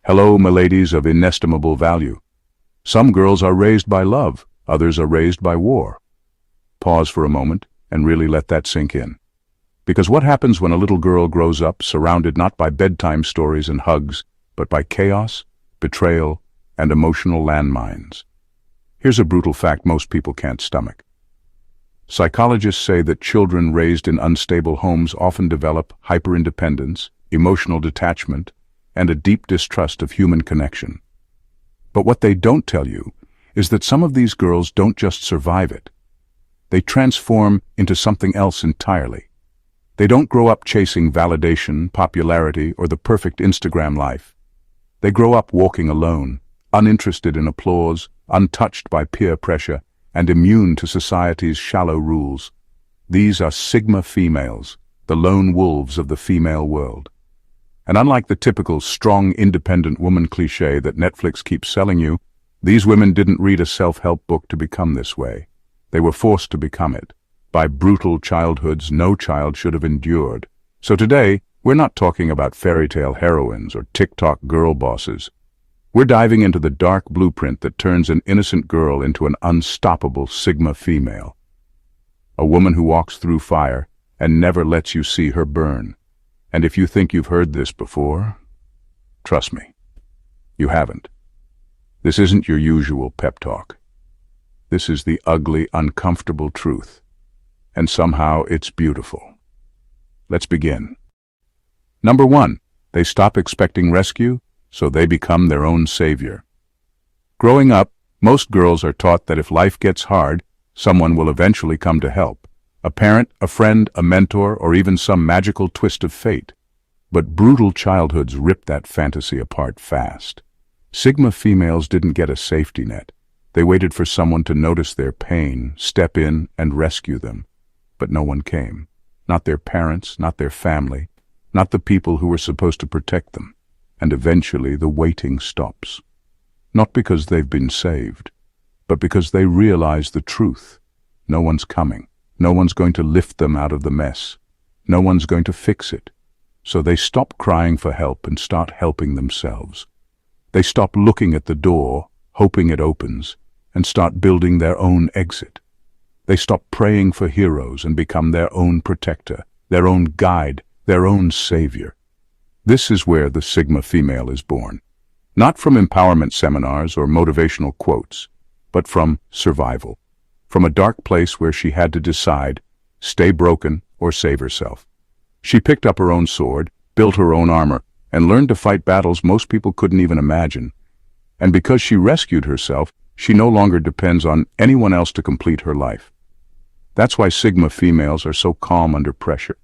Hello, miladies of inestimable value. Some girls are raised by love, others are raised by war. Pause for a moment and really let that sink in. Because what happens when a little girl grows up surrounded not by bedtime stories and hugs, but by chaos, betrayal, and emotional landmines? Here's a brutal fact most people can't stomach. Psychologists say that children raised in unstable homes often develop hyperindependence, emotional detachment, and a deep distrust of human connection. But what they don't tell you is that some of these girls don't just survive it. They transform into something else entirely. They don't grow up chasing validation, popularity, or the perfect Instagram life. They grow up walking alone, uninterested in applause, untouched by peer pressure, and immune to society's shallow rules. These are Sigma females, the lone wolves of the female world. And unlike the typical strong, independent woman cliché that Netflix keeps selling you, these women didn't read a self-help book to become this way. They were forced to become it, by brutal childhoods no child should have endured. So today, we're not talking about fairy tale heroines or TikTok girl bosses. We're diving into the dark blueprint that turns an innocent girl into an unstoppable Sigma female. A woman who walks through fire and never lets you see her burn. And if you think you've heard this before, trust me, you haven't. This isn't your usual pep talk. This is the ugly, uncomfortable truth. And somehow it's beautiful. Let's begin. Number 1, they stop expecting rescue, so they become their own savior. Growing up, most girls are taught that if life gets hard, someone will eventually come to help. A parent, a friend, a mentor, or even some magical twist of fate. But brutal childhoods rip that fantasy apart fast. Sigma females didn't get a safety net. They waited for someone to notice their pain, step in, and rescue them. But no one came. Not their parents, not their family, not the people who were supposed to protect them. And eventually the waiting stops. Not because they've been saved, but because they realize the truth. No one's coming. No one's going to lift them out of the mess. No one's going to fix it. So they stop crying for help and start helping themselves. They stop looking at the door, hoping it opens, and start building their own exit. They stop praying for heroes and become their own protector, their own guide, their own savior. This is where the Sigma female is born. Not from empowerment seminars or motivational quotes, but from survival. From a dark place where she had to decide, stay broken or save herself. She picked up her own sword, built her own armor, and learned to fight battles most people couldn't even imagine. And because she rescued herself, she no longer depends on anyone else to complete her life. That's why Sigma females are so calm under pressure.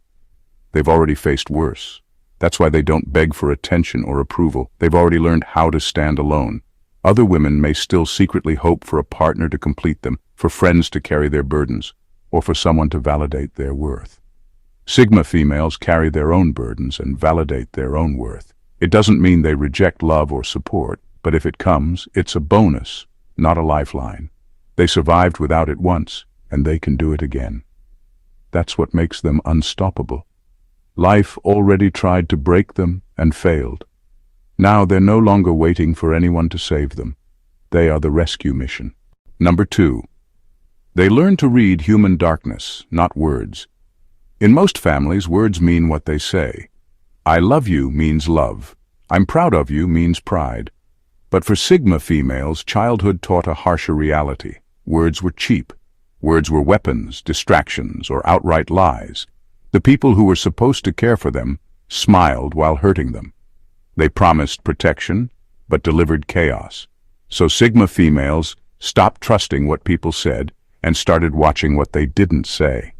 They've already faced worse. That's why they don't beg for attention or approval. They've already learned how to stand alone. Other women may still secretly hope for a partner to complete them, for friends to carry their burdens, or for someone to validate their worth. Sigma females carry their own burdens and validate their own worth. It doesn't mean they reject love or support, but if it comes, it's a bonus, not a lifeline. They survived without it once, and they can do it again. That's what makes them unstoppable. Life already tried to break them and failed. Now they're no longer waiting for anyone to save them. They are the rescue mission. Number 2. They learn to read human darkness, not words. In most families, words mean what they say. I love you means love. I'm proud of you means pride. But for Sigma females, childhood taught a harsher reality. Words were cheap. Words were weapons, distractions, or outright lies. The people who were supposed to care for them smiled while hurting them. They promised protection, but delivered chaos. So Sigma females stopped trusting what people said and started watching what they didn't say.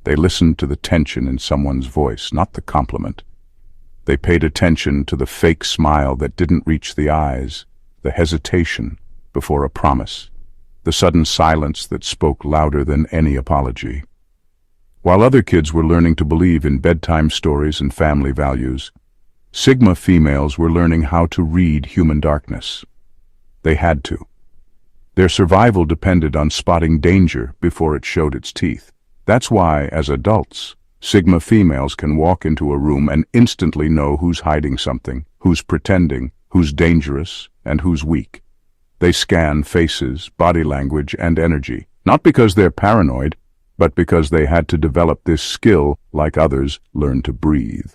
They listened to the tension in someone's voice, not the compliment. They paid attention to the fake smile that didn't reach the eyes, the hesitation before a promise, the sudden silence that spoke louder than any apology. While other kids were learning to believe in bedtime stories and family values, Sigma females were learning how to read human darkness. They had to. Their survival depended on spotting danger before it showed its teeth. That's why, as adults, Sigma females can walk into a room and instantly know who's hiding something, who's pretending, who's dangerous and who's weak. They scan faces, body language, and energy, not because they're paranoid, but because they had to develop this skill like others learn to breathe.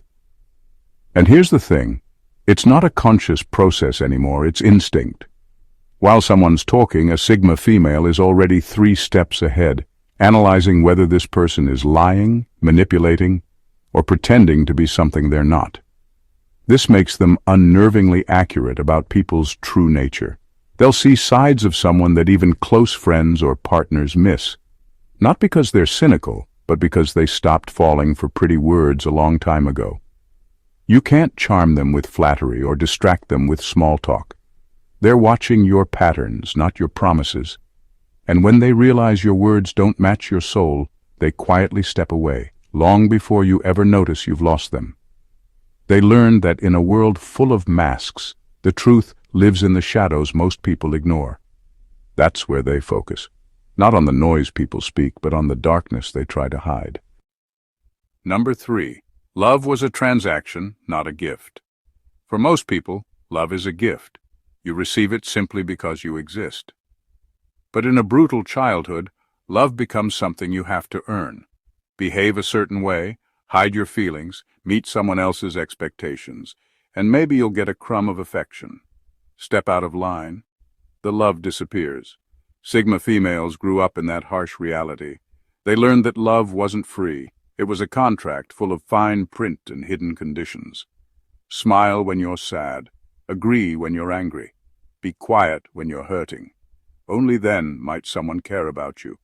And here's the thing, it's not a conscious process anymore, it's instinct. While someone's talking, a Sigma female is already 3 steps ahead, analyzing whether this person is lying, manipulating, or pretending to be something they're not. This makes them unnervingly accurate about people's true nature. They'll see sides of someone that even close friends or partners miss, not because they're cynical, but because they stopped falling for pretty words a long time ago. You can't charm them with flattery or distract them with small talk. They're watching your patterns, not your promises. And when they realize your words don't match your soul, they quietly step away, long before you ever notice you've lost them. They learn that in a world full of masks, the truth lives in the shadows most people ignore. That's where they focus. Not on the noise people speak, but on the darkness they try to hide. Number 3. Love was a transaction, not a gift. For most people, love is a gift. You receive it simply because you exist. But in a brutal childhood, love becomes something you have to earn. Behave a certain way, hide your feelings, meet someone else's expectations, and maybe you'll get a crumb of affection. Step out of line, the love disappears. Sigma females grew up in that harsh reality. They learned that love wasn't free. It was a contract full of fine print and hidden conditions. Smile when you're sad. Agree when you're angry. Be quiet when you're hurting. Only then might someone care about you,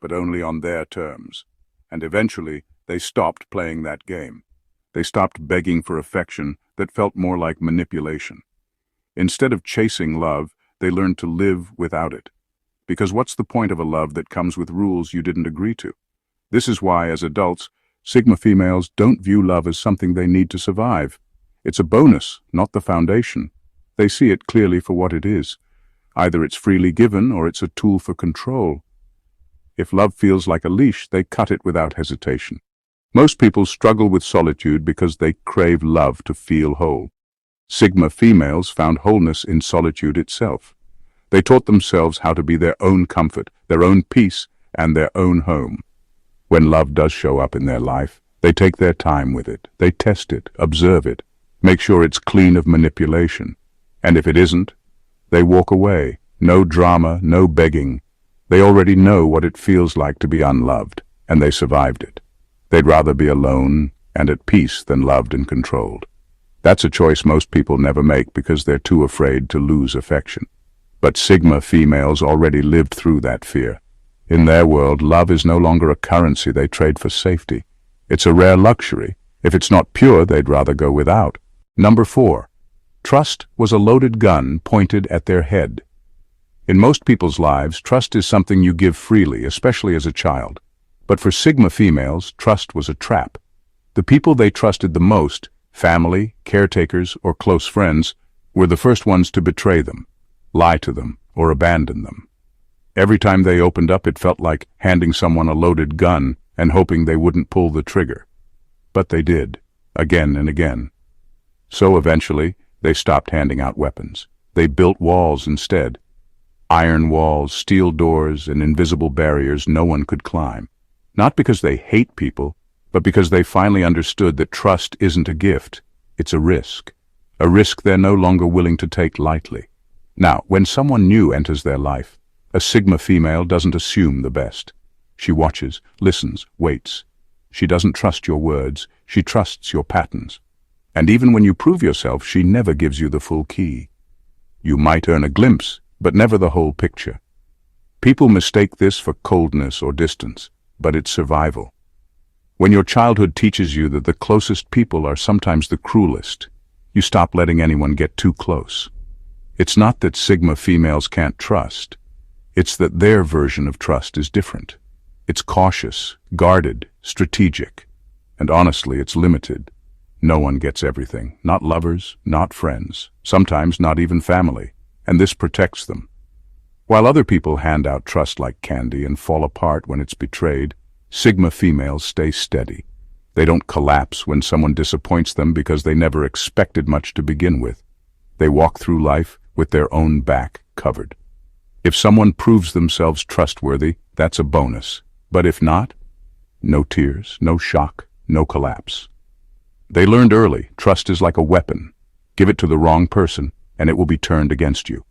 but only on their terms. And eventually, they stopped playing that game. They stopped begging for affection that felt more like manipulation. Instead of chasing love, they learned to live without it. Because what's the point of a love that comes with rules you didn't agree to? This is why, as adults, Sigma females don't view love as something they need to survive. It's a bonus, not the foundation. They see it clearly for what it is. Either it's freely given or it's a tool for control. If love feels like a leash, they cut it without hesitation. Most people struggle with solitude because they crave love to feel whole. Sigma females found wholeness in solitude itself. They taught themselves how to be their own comfort, their own peace, and their own home. When love does show up in their life, they take their time with it. They test it, observe it, make sure it's clean of manipulation. And if it isn't, they walk away. No drama, no begging. They already know what it feels like to be unloved, and they survived it. They'd rather be alone and at peace than loved and controlled. That's a choice most people never make because they're too afraid to lose affection. But Sigma females already lived through that fear. In their world, love is no longer a currency they trade for safety. It's a rare luxury. If it's not pure, they'd rather go without. Number 4. Trust was a loaded gun pointed at their head. In most people's lives, trust is something you give freely, especially as a child. But for Sigma females, trust was a trap. The people they trusted the most, family, caretakers, or close friends, were the first ones to betray them, lie to them, or abandon them. Every time they opened up, it felt like handing someone a loaded gun and hoping they wouldn't pull the trigger. But they did, again and again. So eventually, they stopped handing out weapons. They built walls instead. Iron walls, steel doors, and invisible barriers no one could climb. Not because they hate people, but because they finally understood that trust isn't a gift, it's a risk they're no longer willing to take lightly. Now, when someone new enters their life, a Sigma female doesn't assume the best. She watches, listens, waits. She doesn't trust your words, she trusts your patterns. And even when you prove yourself, she never gives you the full key. You might earn a glimpse, but never the whole picture. People mistake this for coldness or distance, but it's survival. When your childhood teaches you that the closest people are sometimes the cruelest, you stop letting anyone get too close. It's not that Sigma females can't trust. It's that their version of trust is different. It's cautious, guarded, strategic, and honestly, it's limited. No one gets everything, not lovers, not friends, sometimes not even family, and this protects them. While other people hand out trust like candy and fall apart when it's betrayed, Sigma females stay steady. They don't collapse when someone disappoints them because they never expected much to begin with. They walk through life with their own back covered. If someone proves themselves trustworthy, that's a bonus. But if not, no tears, no shock, no collapse. They learned early, trust is like a weapon. Give it to the wrong person, and it will be turned against you.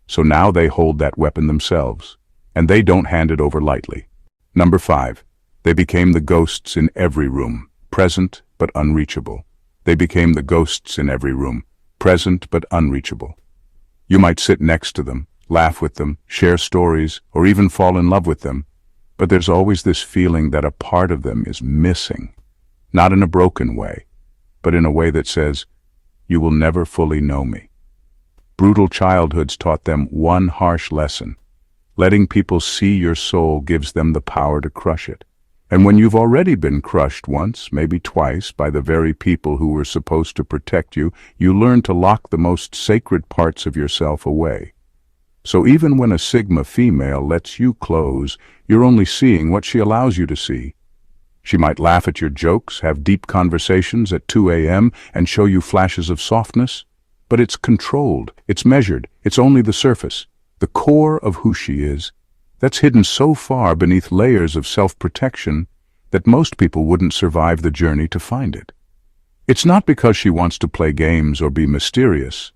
So now they hold that weapon themselves, and they don't hand it over lightly. Number 5. They became the ghosts in every room, present but unreachable. They became the ghosts in every room, present but unreachable. You might sit next to them, laugh with them, share stories, or even fall in love with them, but there's always this feeling that a part of them is missing. Not in a broken way, but in a way that says, you will never fully know me. Brutal childhoods taught them one harsh lesson. Letting people see your soul gives them the power to crush it. And when you've already been crushed once, maybe twice, by the very people who were supposed to protect you, you learn to lock the most sacred parts of yourself away. So even when a Sigma female lets you close, you're only seeing what she allows you to see. She might laugh at your jokes, have deep conversations at 2 a.m., and show you flashes of softness. But it's controlled, it's measured, it's only the surface, the core of who she is. That's hidden so far beneath layers of self-protection that most people wouldn't survive the journey to find it. It's not because she wants to play games or be mysterious.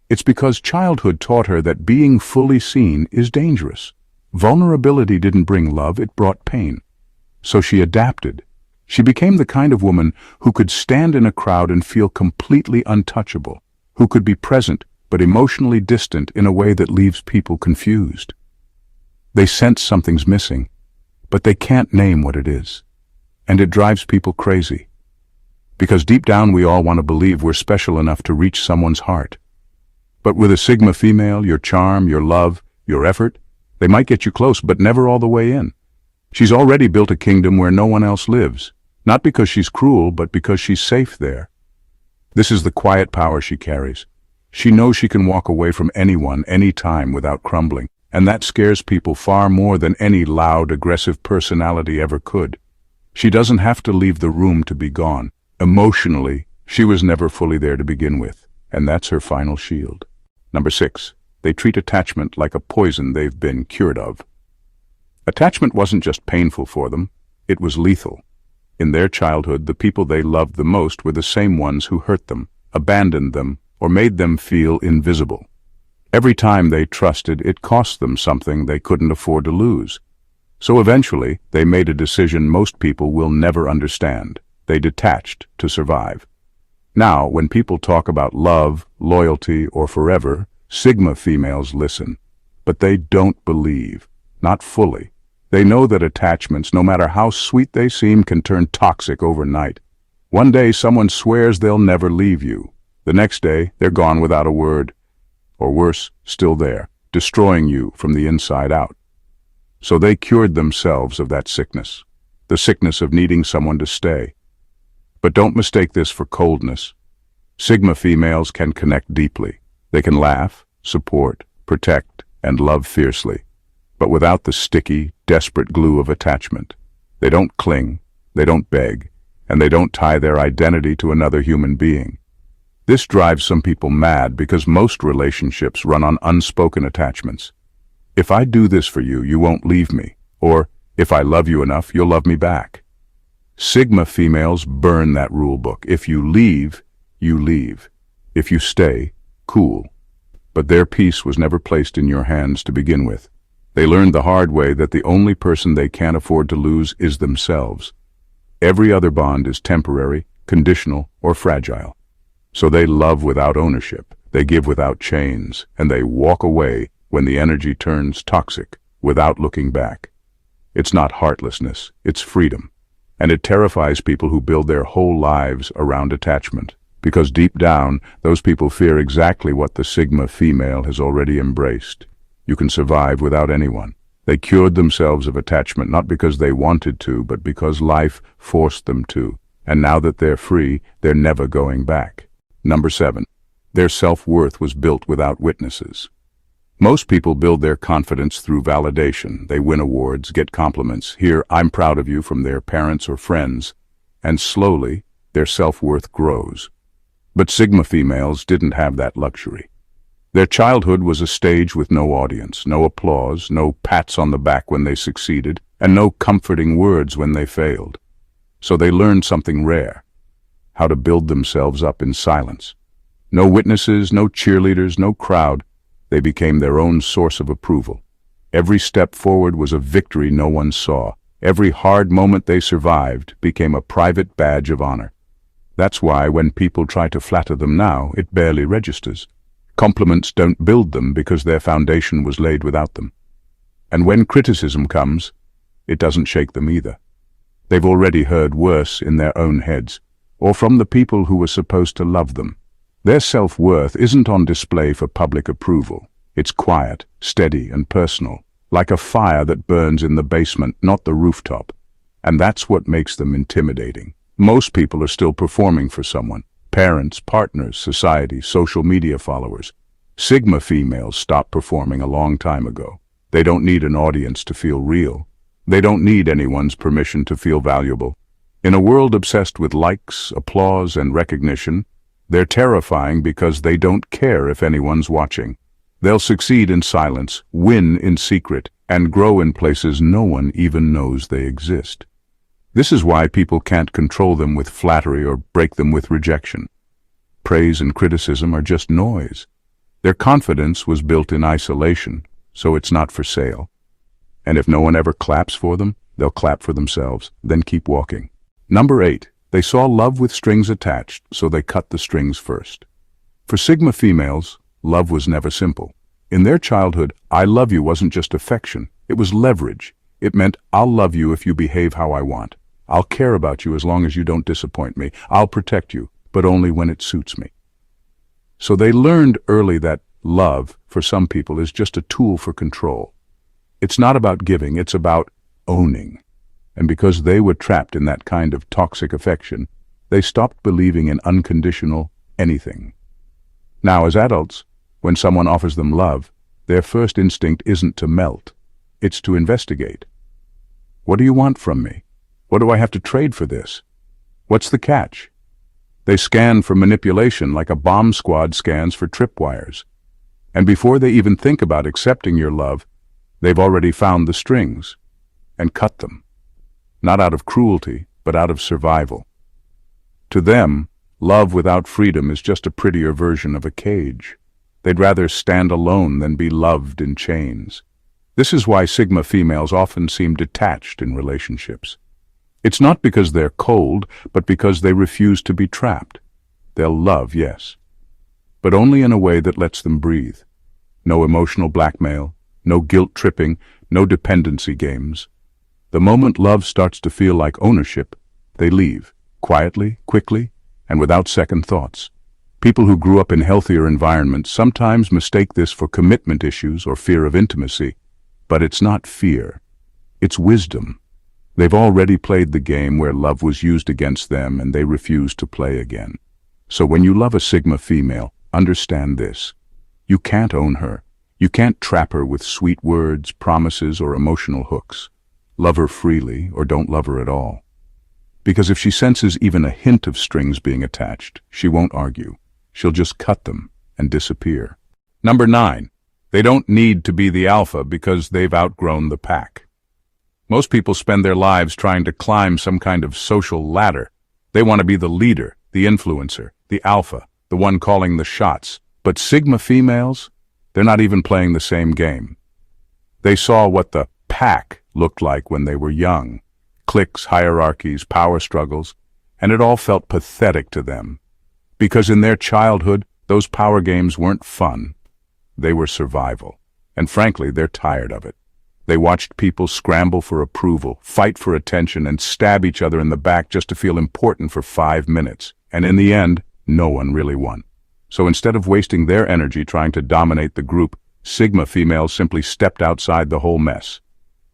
It's because childhood taught her that being fully seen is dangerous. Vulnerability didn't bring love, it brought pain. So she adapted. She became the kind of woman who could stand in a crowd and feel completely untouchable, who could be present but emotionally distant in a way that leaves people confused. They sense something's missing, but they can't name what it is. And it drives people crazy. Because deep down we all want to believe we're special enough to reach someone's heart. But with a Sigma female, your charm, your love, your effort, they might get you close but never all the way in. She's already built a kingdom where no one else lives, not because she's cruel, but because she's safe there. This is the quiet power she carries. She knows she can walk away from anyone, anytime without crumbling, and that scares people far more than any loud, aggressive personality ever could. She doesn't have to leave the room to be gone. Emotionally, she was never fully there to begin with, and that's her final shield. Number 6. They treat attachment like a poison they've been cured of. Attachment wasn't just painful for them, it was lethal. In their childhood, the people they loved the most were the same ones who hurt them, abandoned them, or made them feel invisible. Every time they trusted, it cost them something they couldn't afford to lose. So eventually, they made a decision most people will never understand. They detached to survive. Now, when people talk about love, loyalty, or forever, Sigma females listen. But they don't believe. Not fully. They know that attachments, no matter how sweet they seem, can turn toxic overnight. One day someone swears they'll never leave you. The next day, they're gone without a word. Or worse, still there, destroying you from the inside out. So they cured themselves of that sickness. The sickness of needing someone to stay. But don't mistake this for coldness. Sigma females can connect deeply. They can laugh, support, protect, and love fiercely. But without the sticky, desperate glue of attachment. They don't cling, they don't beg, and they don't tie their identity to another human being. This drives some people mad because most relationships run on unspoken attachments. If I do this for you, you won't leave me. Or, if I love you enough, you'll love me back. Sigma females burn that rule book. If you leave, you leave. If you stay, cool. But their peace was never placed in your hands to begin with. They learned the hard way that the only person they can't afford to lose is themselves. Every other bond is temporary, conditional, or fragile. So they love without ownership, they give without chains, and they walk away when the energy turns toxic, without looking back. It's not heartlessness, it's freedom. And it terrifies people who build their whole lives around attachment, because deep down, those people fear exactly what the Sigma female has already embraced. You can survive without anyone. They cured themselves of attachment not because they wanted to, but because life forced them to. And now that they're free, they're never going back. Number 7. Their self-worth was built without witnesses. Most people build their confidence through validation. They win awards, get compliments, hear "I'm proud of you" from their parents or friends, and slowly, their self-worth grows. But Sigma females didn't have that luxury. Their childhood was a stage with no audience, no applause, no pats on the back when they succeeded, and no comforting words when they failed. So they learned something rare: how to build themselves up in silence. No witnesses, no cheerleaders, no crowd. They became their own source of approval. Every step forward was a victory no one saw. Every hard moment they survived became a private badge of honor. That's why when people try to flatter them now, it barely registers. Compliments don't build them because their foundation was laid without them. And when criticism comes, it doesn't shake them either. They've already heard worse in their own heads, or from the people who were supposed to love them. Their self-worth isn't on display for public approval. It's quiet, steady, and personal, like a fire that burns in the basement, not the rooftop. And that's what makes them intimidating. Most people are still performing for someone: parents, partners, society, social media followers. Sigma females stopped performing a long time ago. They don't need an audience to feel real. They don't need anyone's permission to feel valuable. In a world obsessed with likes, applause, and recognition, they're terrifying because they don't care if anyone's watching. They'll succeed in silence, win in secret, and grow in places no one even knows they exist. This is why people can't control them with flattery or break them with rejection. Praise and criticism are just noise. Their confidence was built in isolation, so it's not for sale. And if no one ever claps for them, they'll clap for themselves, then keep walking. Number 8. They saw love with strings attached, so they cut the strings first. For Sigma females, love was never simple. In their childhood, I love you wasn't just affection, it was leverage. It meant, I'll love you if you behave how I want. I'll care about you as long as you don't disappoint me. I'll protect you, but only when it suits me. So they learned early that love, for some people, is just a tool for control. It's not about giving, it's about owning. And because they were trapped in that kind of toxic affection, they stopped believing in unconditional anything. Now, as adults, when someone offers them love, their first instinct isn't to melt. It's to investigate. What do you want from me? What do I have to trade for this? What's the catch? They scan for manipulation like a bomb squad scans for tripwires. And before they even think about accepting your love, they've already found the strings and cut them. Not out of cruelty, but out of survival. To them, love without freedom is just a prettier version of a cage. They'd rather stand alone than be loved in chains. This is why Sigma females often seem detached in relationships. It's not because they're cold, but because they refuse to be trapped. They'll love, yes, but only in a way that lets them breathe. No emotional blackmail, no guilt-tripping, no dependency games. The moment love starts to feel like ownership, they leave, quietly, quickly, and without second thoughts. People who grew up in healthier environments sometimes mistake this for commitment issues or fear of intimacy. But it's not fear. It's wisdom. They've already played the game where love was used against them and they refuse to play again. So when you love a Sigma female, understand this. You can't own her. You can't trap her with sweet words, promises, or emotional hooks. Love her freely or don't love her at all. Because if she senses even a hint of strings being attached, she won't argue. She'll just cut them and disappear. Number 9. They don't need to be the alpha because they've outgrown the pack. Most people spend their lives trying to climb some kind of social ladder. They want to be the leader, the influencer, the alpha, the one calling the shots. But Sigma females, they're not even playing the same game. They saw what the pack looked like when they were young. Cliques, hierarchies, power struggles, and it all felt pathetic to them. Because in their childhood, those power games weren't fun. They were survival. And frankly, they're tired of it. They watched people scramble for approval, fight for attention, and stab each other in the back just to feel important for 5 minutes. And in the end, no one really won. So instead of wasting their energy trying to dominate the group, Sigma females simply stepped outside the whole mess.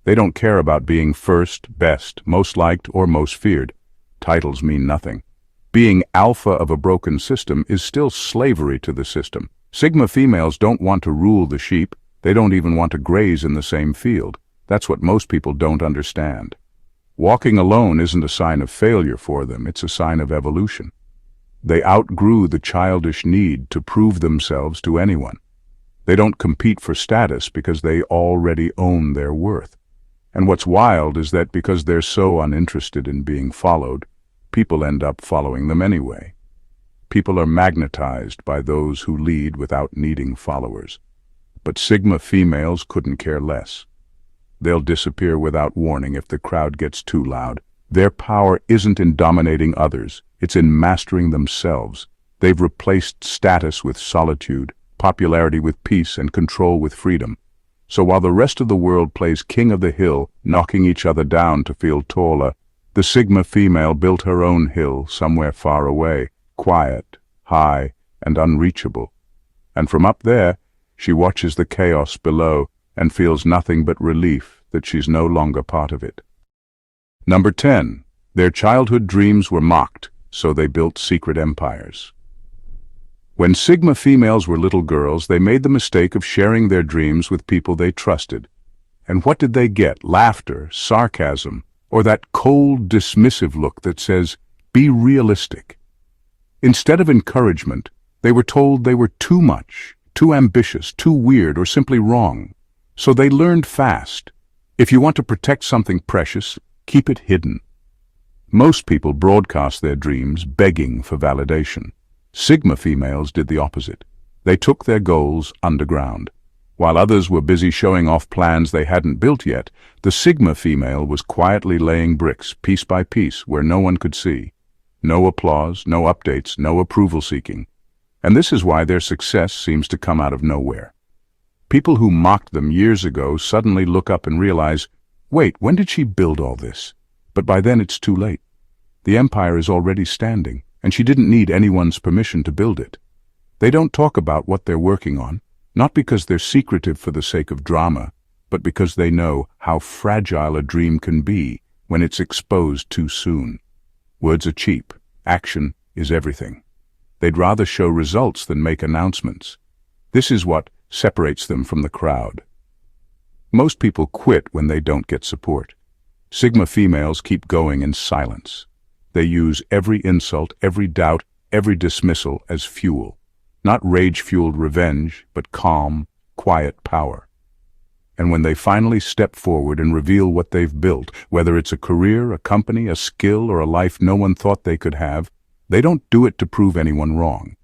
They don't care about being first, best, most liked, or most feared. Titles mean nothing. Being alpha of a broken system is still slavery to the system. Sigma females don't want to rule the sheep. They don't even want to graze in the same field. That's what most people don't understand. Walking alone isn't a sign of failure for them. It's a sign of evolution. They outgrew the childish need to prove themselves to anyone. They don't compete for status because they already own their worth. And what's wild is that because they're so uninterested in being followed, people end up following them anyway. People are magnetized by those who lead without needing followers. But Sigma females couldn't care less. They'll disappear without warning if the crowd gets too loud. Their power isn't in dominating others, it's in mastering themselves. They've replaced status with solitude, popularity with peace, and control with freedom. So while the rest of the world plays king of the hill, knocking each other down to feel taller, the Sigma female built her own hill somewhere far away, quiet, high, and unreachable. And from up there, she watches the chaos below and feels nothing but relief that she's no longer part of it. Number 10. Their childhood dreams were mocked, so they built secret empires. When Sigma females were little girls, they made the mistake of sharing their dreams with people they trusted. And what did they get? Laughter, sarcasm, or that cold, dismissive look that says, "Be realistic." Instead of encouragement, they were told they were too much, too ambitious, too weird, or simply wrong. So they learned fast. If you want to protect something precious, keep it hidden. Most people broadcast their dreams, begging for validation. Sigma females did the opposite. They took their goals underground. While others were busy showing off plans they hadn't built yet, the Sigma female was quietly laying bricks, piece by piece, where no one could see. No applause, no updates, no approval seeking. And this is why their success seems to come out of nowhere. People who mocked them years ago suddenly look up and realize, wait, when did she build all this? But by then it's too late. The empire is already standing, and she didn't need anyone's permission to build it. They don't talk about what they're working on, not because they're secretive for the sake of drama, but because they know how fragile a dream can be when it's exposed too soon. Words are cheap. Action is everything. They'd rather show results than make announcements. This is what separates them from the crowd. Most people quit when they don't get support. Sigma females keep going in silence. They use every insult, every doubt, every dismissal as fuel. Not rage-fueled revenge, but calm, quiet power. And when they finally step forward and reveal what they've built, whether it's a career, a company, a skill, or a life no one thought they could have, they don't do it to prove anyone wrong.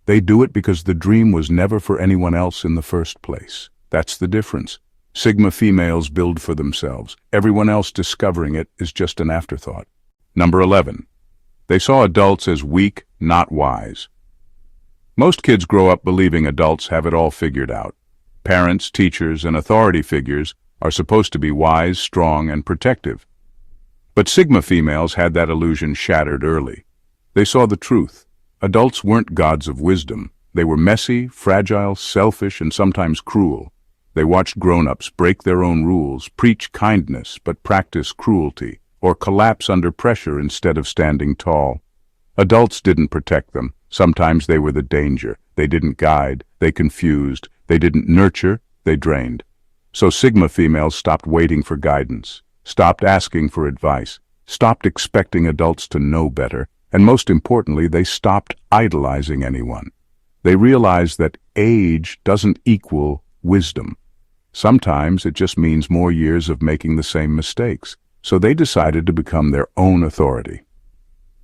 They do it because the dream was never for anyone else in the first place. That's the difference. Sigma females build for themselves. Everyone else discovering it is just an afterthought. Number 11. They saw adults as weak, not wise. Most kids grow up believing adults have it all figured out. Parents, teachers, and authority figures are supposed to be wise, strong, and protective. But Sigma females had that illusion shattered early. They saw the truth. Adults weren't gods of wisdom. They were messy, fragile, selfish, and sometimes cruel. They watched grown-ups break their own rules, preach kindness but practice cruelty, or collapse under pressure instead of standing tall. Adults didn't protect them. Sometimes they were the danger. They didn't guide. They confused. They didn't nurture. They drained. So Sigma females stopped waiting for guidance, stopped asking for advice, stopped expecting adults to know better, and most importantly, they stopped idolizing anyone. They realized that age doesn't equal wisdom. Sometimes it just means more years of making the same mistakes. So they decided to become their own authority.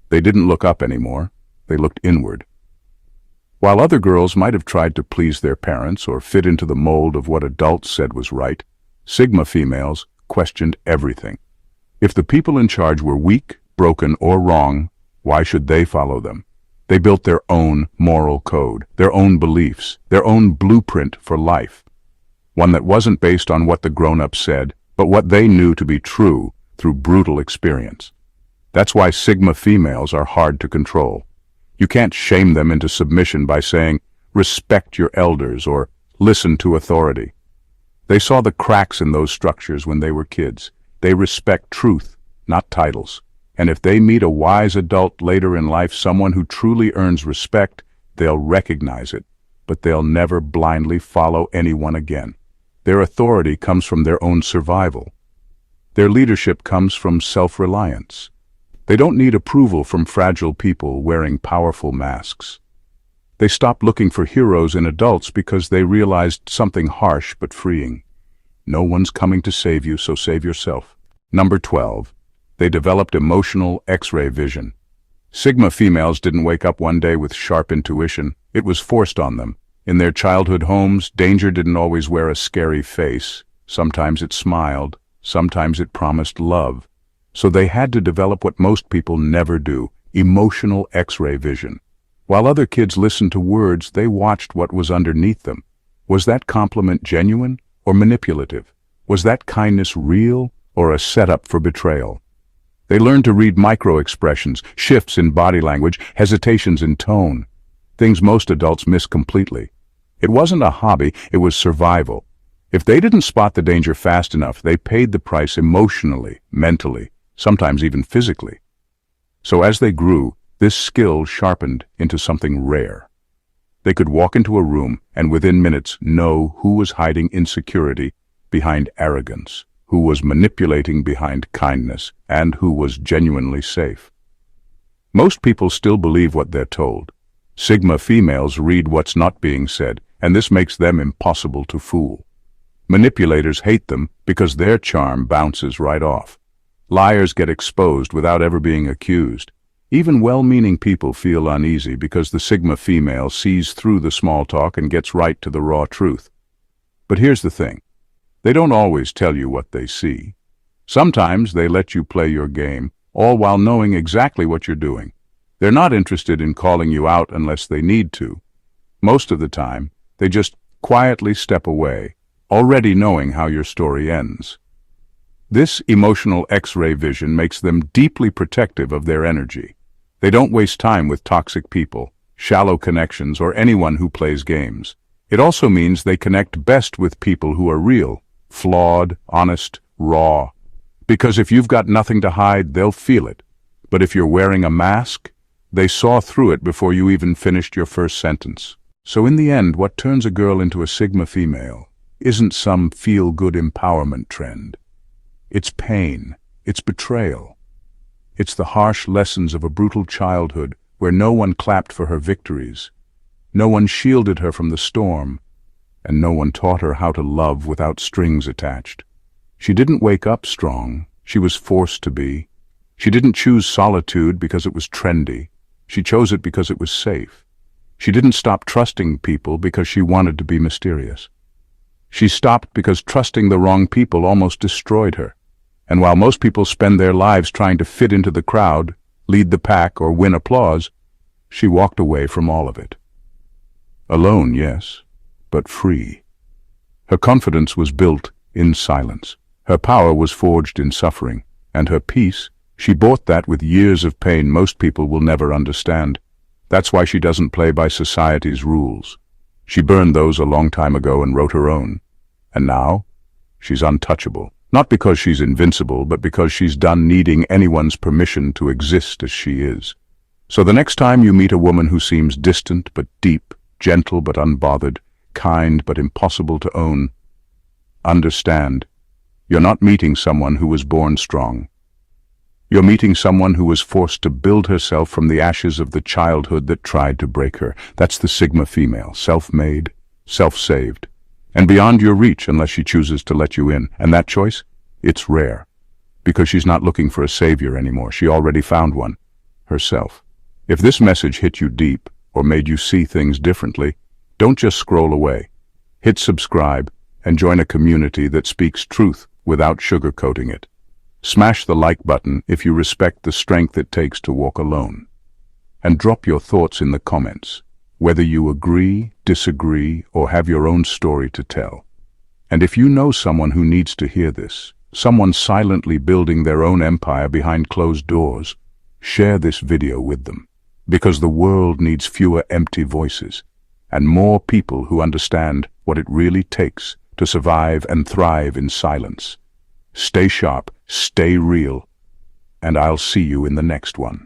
They didn't look up anymore. They looked inward. While other girls might have tried to please their parents or fit into the mold of what adults said was right, Sigma females questioned everything. If the people in charge were weak, broken, or wrong, why should they follow them? They built their own moral code, their own beliefs, their own blueprint for life. One that wasn't based on what the grown-ups said, but what they knew to be true through brutal experience. That's why Sigma females are hard to control. You can't shame them into submission by saying, respect your elders or listen to authority. They saw the cracks in those structures when they were kids. They respect truth, not titles. And if they meet a wise adult later in life, someone who truly earns respect, they'll recognize it, but they'll never blindly follow anyone again. Their authority comes from their own survival. Their leadership comes from self-reliance. They don't need approval from fragile people wearing powerful masks. They stopped looking for heroes in adults because they realized something harsh but freeing. No one's coming to save you, so save yourself. Number 12. They developed emotional X-ray vision. Sigma females didn't wake up one day with sharp intuition. It was forced on them. In their childhood homes, danger didn't always wear a scary face. Sometimes it smiled. Sometimes it promised love. So they had to develop what most people never do, emotional X-ray vision. While other kids listened to words, they watched what was underneath them. Was that compliment genuine or manipulative? Was that kindness real or a setup for betrayal? They learned to read micro-expressions, shifts in body language, hesitations in tone, things most adults miss completely. It wasn't a hobby, it was survival. If they didn't spot the danger fast enough, they paid the price emotionally, mentally, sometimes even physically. So as they grew, this skill sharpened into something rare. They could walk into a room and within minutes know who was hiding insecurity behind arrogance, who was manipulating behind kindness, and who was genuinely safe. Most people still believe what they're told. Sigma females read what's not being said, and this makes them impossible to fool. Manipulators hate them because their charm bounces right off. Liars get exposed without ever being accused. Even well-meaning people feel uneasy because the Sigma female sees through the small talk and gets right to the raw truth. But here's the thing. They don't always tell you what they see. Sometimes they let you play your game, all while knowing exactly what you're doing. They're not interested in calling you out unless they need to. Most of the time, they just quietly step away, already knowing how your story ends. This emotional X-ray vision makes them deeply protective of their energy. They don't waste time with toxic people, shallow connections, or anyone who plays games. It also means they connect best with people who are real, flawed, honest, raw. Because if you've got nothing to hide, they'll feel it. But if you're wearing a mask, they saw through it before you even finished your first sentence. So in the end, what turns a girl into a Sigma female isn't some feel-good empowerment trend. It's pain. It's betrayal. It's the harsh lessons of a brutal childhood where no one clapped for her victories. No one shielded her from the storm, and no one taught her how to love without strings attached. She didn't wake up strong. She was forced to be. She didn't choose solitude because it was trendy. She chose it because it was safe. She didn't stop trusting people because she wanted to be mysterious. She stopped because trusting the wrong people almost destroyed her. And while most people spend their lives trying to fit into the crowd, lead the pack, or win applause, she walked away from all of it. Alone, yes, but free. Her confidence was built in silence. Her power was forged in suffering. And her peace, she bought that with years of pain most people will never understand. That's why she doesn't play by society's rules. She burned those a long time ago and wrote her own. And now, she's untouchable. Not because she's invincible, but because she's done needing anyone's permission to exist as she is. So the next time you meet a woman who seems distant but deep, gentle but unbothered, kind but impossible to own, understand, you're not meeting someone who was born strong. You're meeting someone who was forced to build herself from the ashes of the childhood that tried to break her. That's the Sigma female, self-made, self-saved, and beyond your reach unless she chooses to let you in. And that choice? It's rare. Because she's not looking for a savior anymore. She already found one. Herself. If this message hit you deep or made you see things differently, don't just scroll away. Hit subscribe and join a community that speaks truth without sugarcoating it. Smash the like button if you respect the strength it takes to walk alone. And drop your thoughts in the comments, whether you agree, disagree, or have your own story to tell. And if you know someone who needs to hear this, someone silently building their own empire behind closed doors, share this video with them. Because the world needs fewer empty voices, and more people who understand what it really takes to survive and thrive in silence. Stay sharp, stay real, and I'll see you in the next one.